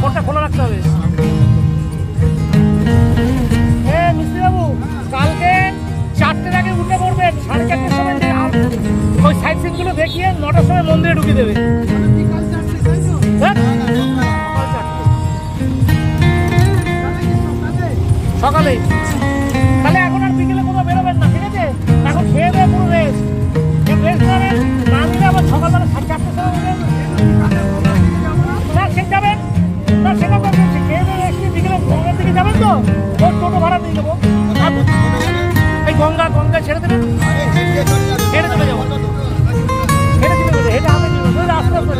ফোনটা খোলা রাখতে হবে। মিস্ত্রিবাবু কালকে 4টের আগে উঠে পড়বেন, 4:30টার সময় ওই সাইড সিনগুলো দেখিয়ে 9টার সময় মন্দিরে ঢুকিয়ে দেবে। সকালে তাহলে এখন আর বিকেলে কোথাও বেরোবেন না, ঠিক আছে? এখন খেয়ে দেয় পুরো রেস্ট নেবেন, না নিলে আবার সকালবেলা 4:30টার সময় উঠবেন না, সে যাবেন না, সেটা করবেন। খেয়ে দেয় রেস্ট নিয়ে বিকেলে গঙ্গার দিকে যাবেন তো, ওর টোটো ভাড়া নিয়ে যাবো। এই গঙ্গা ছেড়ে দেবেন, হেঁটে চলে যাবো, হেঁটে চলে যাবে, হেঁটে আমি আস্তে আস্তে